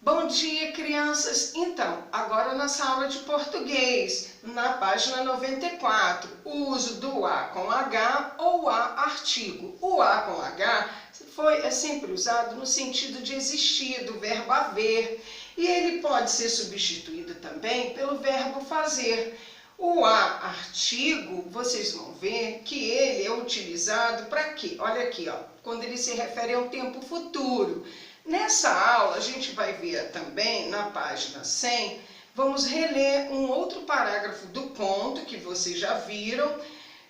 Bom dia, crianças! Então, agora nossa aula de português, na página 94, o uso do A com H ou A artigo. O A com H é sempre usado no sentido de existir, do verbo haver, e ele pode ser substituído também pelo verbo fazer. O A artigo, vocês vão ver que ele é utilizado para quê? Olha aqui, ó, quando ele se refere ao tempo futuro. Nessa aula, a gente vai ver também, na página 100, vamos reler um outro parágrafo do conto que vocês já viram.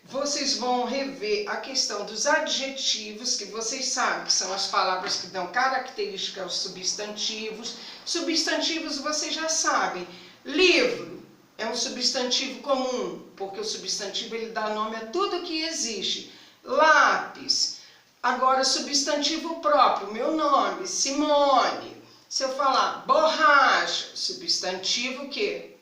Vocês vão rever a questão dos adjetivos, que vocês sabem que são as palavras que dão característica aos substantivos. Substantivos vocês já sabem. Livro é um substantivo comum, porque o substantivo ele dá nome a tudo que existe. Lápis. Agora, substantivo próprio, meu nome, Simone. Se eu falar borracha, substantivo que?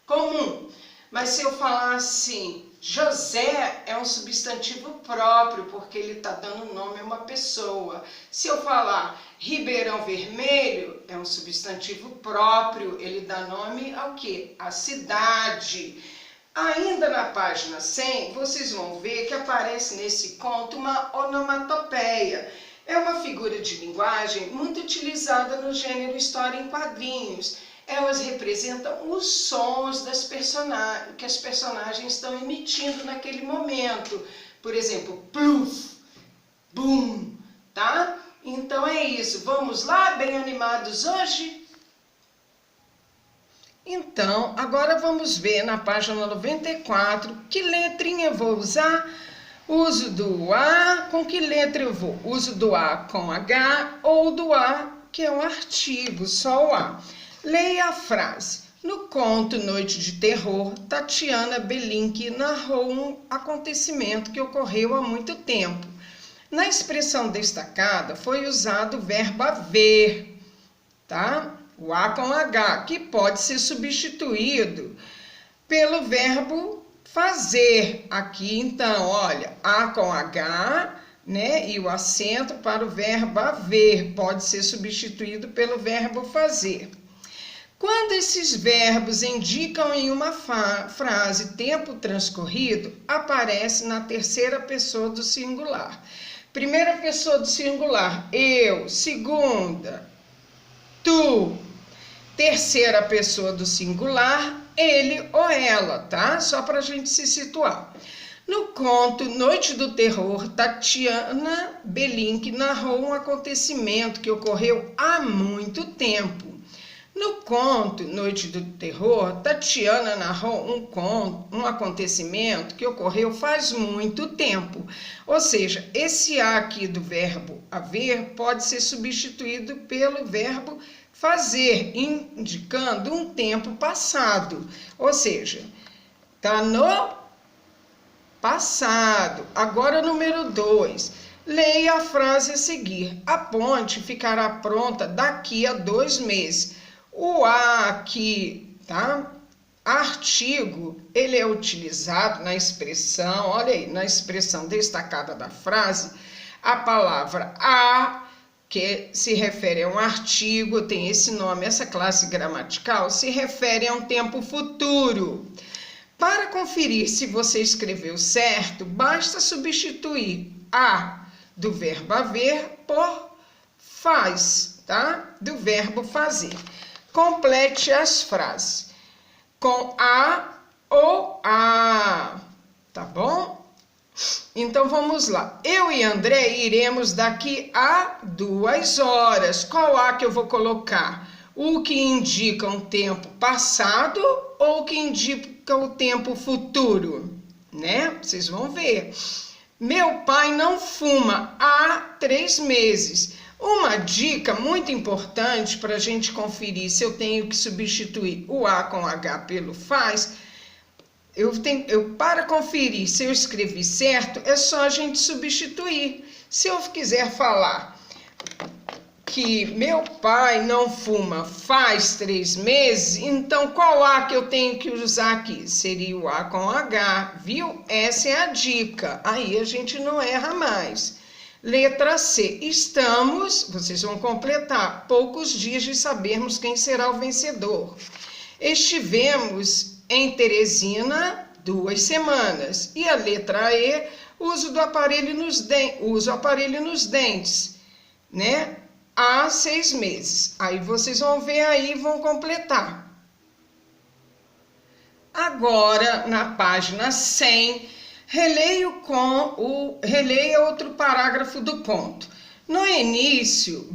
Comum. Mas se eu falar assim, José é um substantivo próprio, porque ele está dando nome a uma pessoa. Se eu falar Ribeirão Vermelho, é um substantivo próprio, ele dá nome ao quê? A cidade. Ainda na página 100, vocês vão ver que aparece nesse conto uma onomatopeia. É uma figura de linguagem muito utilizada no gênero história em quadrinhos. Elas representam os sons que as personagens estão emitindo naquele momento. Por exemplo, pluf, bum, tá? Então é isso. Vamos lá, bem animados hoje? Então, agora vamos ver na página 94 que letrinha eu vou usar. Uso do A, com que letra eu vou? Uso do A com H ou do A, que é um artigo, só o A. Leia a frase. No conto Noite de Terror, Tatiana Belink narrou um acontecimento que ocorreu há muito tempo. Na expressão destacada foi usado o verbo haver, tá? O A com H, que pode ser substituído pelo verbo fazer. Aqui, então, olha, A com H, né? E o acento para o verbo haver pode ser substituído pelo verbo fazer. Quando esses verbos indicam em uma frase tempo transcorrido, aparece na terceira pessoa do singular. Primeira pessoa do singular, eu. Segunda, tu. Terceira pessoa do singular, ele ou ela, tá? Só para a gente se situar. No conto Noite do Terror, Tatiana Belink narrou um acontecimento que ocorreu há muito tempo. No conto Noite do Terror, Tatiana narrou um acontecimento que ocorreu faz muito tempo. Ou seja, esse A aqui do verbo haver pode ser substituído pelo verbo fazer, indicando um tempo passado. Ou seja, está no passado. Agora, número 2. Leia a frase a seguir. A ponte ficará pronta daqui a 2 meses. O A aqui, tá? Artigo, ele é utilizado na expressão, olha aí, na expressão destacada da frase, a palavra a, que se refere a um artigo, tem esse nome, essa classe gramatical, se refere a um tempo futuro. Para conferir se você escreveu certo, basta substituir a do verbo haver por faz, tá? Do verbo fazer. Complete as frases com a ou a, tá bom? Então vamos lá. Eu e André iremos daqui a 2 horas. Qual A que eu vou colocar? O que indica um tempo passado ou o que indica o tempo futuro? Né? Vocês vão ver. Meu pai não fuma há 3 meses. Uma dica muito importante para a gente conferir se eu tenho que substituir o A com H pelo faz, para conferir se eu escrevi certo, é só a gente substituir. Se eu quiser falar que meu pai não fuma faz 3 meses, então qual A que eu tenho que usar aqui? Seria o A com H, viu? Essa é a dica. Aí a gente não erra mais. Letra C. Estamos, vocês vão completar, poucos dias de sabermos quem será o vencedor. Estivemos em Teresina 2 semanas. E a letra E, uso o aparelho nos dentes, né? Há 6 meses. Aí vocês vão ver aí e vão completar. Agora, na página 100, releia outro parágrafo do conto. No início,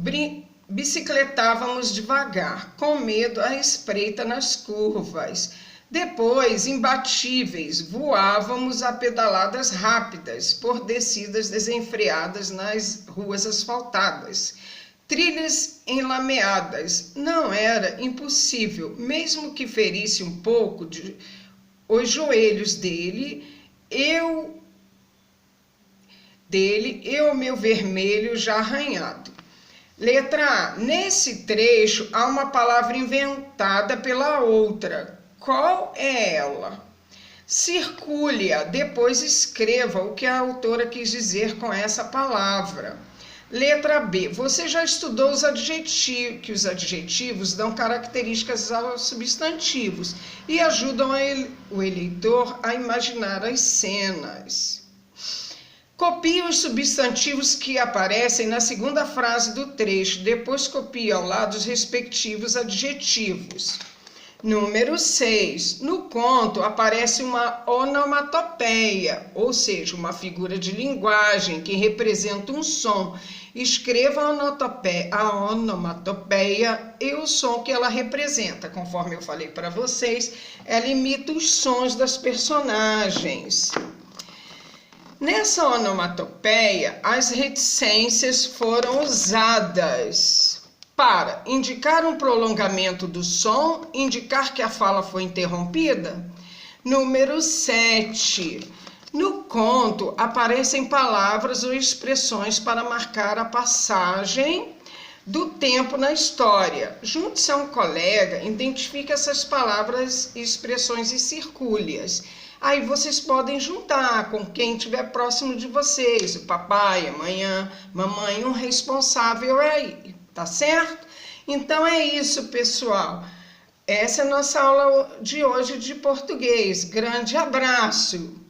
bicicletávamos devagar, com medo à espreita nas curvas. Depois, imbatíveis, voávamos a pedaladas rápidas por descidas desenfreadas nas ruas asfaltadas. Trilhas enlameadas. Não era impossível, mesmo que ferisse um pouco os joelhos dele e o meu vermelho já arranhado. Letra A. Nesse trecho há uma palavra inventada pela outra. Qual é ela? Circule-a, depois escreva o que a autora quis dizer com essa palavra. Letra B. Você já estudou que os adjetivos dão características aos substantivos e ajudam o eleitor a imaginar as cenas. Copie os substantivos que aparecem na segunda frase do trecho, depois copie ao lado os respectivos adjetivos. Número 6. No conto aparece uma onomatopeia, ou seja, uma figura de linguagem que representa um som. Escreva a onomatopeia e o som que ela representa. Conforme eu falei para vocês, ela imita os sons das personagens. Nessa onomatopeia, as reticências foram usadas para indicar um prolongamento do som, indicar que a fala foi interrompida. Número 7. No conto, aparecem palavras ou expressões para marcar a passagem do tempo na história. Junte-se a um colega, identifique essas palavras, expressões e circule-as. Aí vocês podem juntar com quem estiver próximo de vocês, o papai, a mamãe, um responsável aí. Tá certo? Então é isso, pessoal. Essa é a nossa aula de hoje de português. Grande abraço!